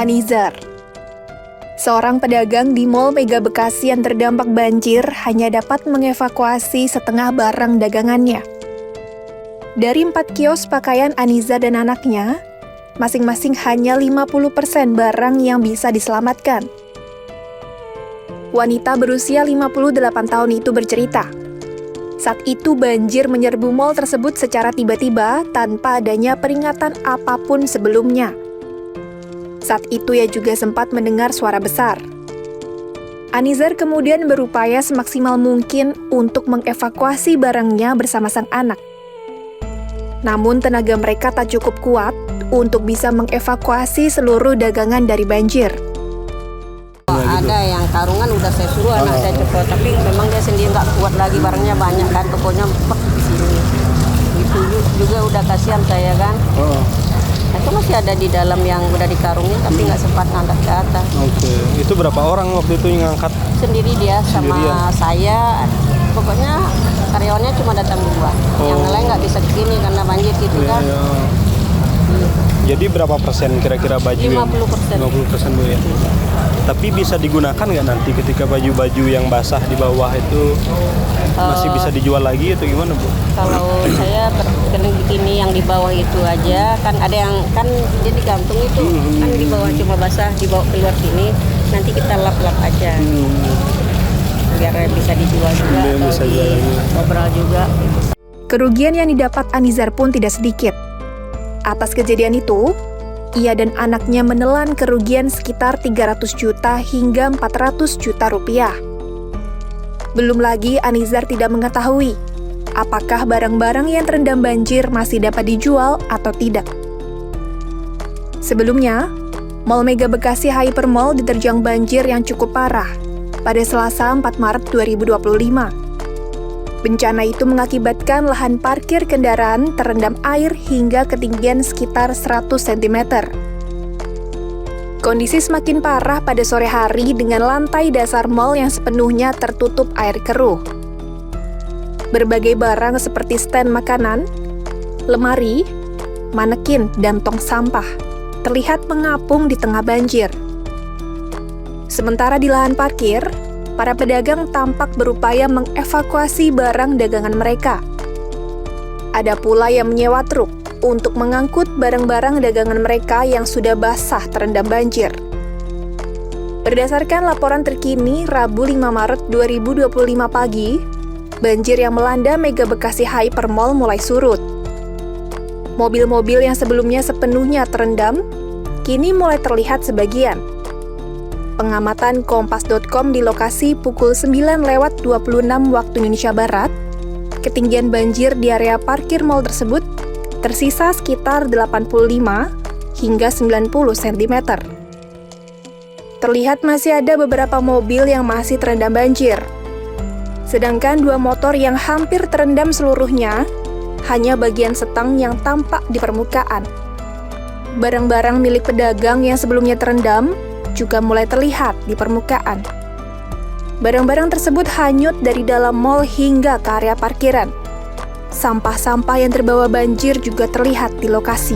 Anizar, seorang pedagang di Mall Mega Bekasi yang terdampak banjir hanya dapat mengevakuasi setengah barang dagangannya. Dari 4 kios pakaian Anizar dan anaknya, masing-masing hanya 50% barang yang bisa diselamatkan. Wanita berusia 58 tahun itu bercerita, saat itu banjir menyerbu mal tersebut secara tiba-tiba tanpa adanya peringatan apapun sebelumnya. Saat itu ia juga sempat mendengar suara besar. Anizar kemudian berupaya semaksimal mungkin untuk mengevakuasi barangnya bersama sang anak. Namun tenaga mereka tak cukup kuat untuk bisa mengevakuasi seluruh dagangan dari banjir. Ada yang karungan udah saya suruh anak saya cepat, tapi memang dia sendiri nggak kuat lagi, barangnya banyak kan, tokonya di sini. Itu juga udah kasihan saya kan. Itu masih ada di dalam yang udah dikarungin tapi nggak sempat ngangkat ke atas. Oke, itu berapa orang waktu itu yang ngangkat? Sendiri dia sama saya, pokoknya karyawannya cuma datang 2. Yang lain nggak bisa kesini karena banjir gitu kan. Jadi berapa persen kira-kira baju? 50%. 50% Bu ya. Tapi bisa digunakan nggak nanti ketika baju-baju yang basah di bawah itu masih bisa dijual lagi atau gimana Bu? Kalau saya ini yang di bawah itu aja, kan ada yang kan dia digantung itu, kan di bawah cuma basah, dibawa keluar sini, nanti kita lap-lap aja. Biar bisa dijual juga atau diobrol juga. Kerugian yang didapat Anizar pun tidak sedikit. Atas kejadian itu, ia dan anaknya menelan kerugian sekitar 300 juta hingga 400 juta rupiah. Belum lagi Anizar tidak mengetahui apakah barang-barang yang terendam banjir masih dapat dijual atau tidak. Sebelumnya, Mall Mega Bekasi Hypermall diterjang banjir yang cukup parah pada Selasa 4 Maret 2025. Bencana itu mengakibatkan lahan parkir kendaraan terendam air hingga ketinggian sekitar 100 cm. Kondisi semakin parah pada sore hari dengan lantai dasar mal yang sepenuhnya tertutup air keruh. Berbagai barang seperti stand makanan, lemari, manekin, dan tong sampah terlihat mengapung di tengah banjir. Sementara di lahan parkir, para pedagang tampak berupaya mengevakuasi barang dagangan mereka. Ada pula yang menyewa truk untuk mengangkut barang-barang dagangan mereka yang sudah basah terendam banjir. Berdasarkan laporan terkini Rabu 5 Maret 2025 pagi, banjir yang melanda Mega Bekasi Hypermall mulai surut. Mobil-mobil yang sebelumnya sepenuhnya terendam, kini mulai terlihat sebagian. Pengamatan Kompas.com di lokasi pukul 9:26 waktu Indonesia Barat, ketinggian banjir di area parkir mal tersebut tersisa sekitar 85 hingga 90 cm. Terlihat masih ada beberapa mobil yang masih terendam banjir. Sedangkan 2 motor yang hampir terendam seluruhnya, hanya bagian setang yang tampak di permukaan. Barang-barang milik pedagang yang sebelumnya terendam juga mulai terlihat di permukaan. Barang-barang tersebut hanyut dari dalam mal hingga ke area parkiran. Sampah-sampah yang terbawa banjir juga terlihat di lokasi.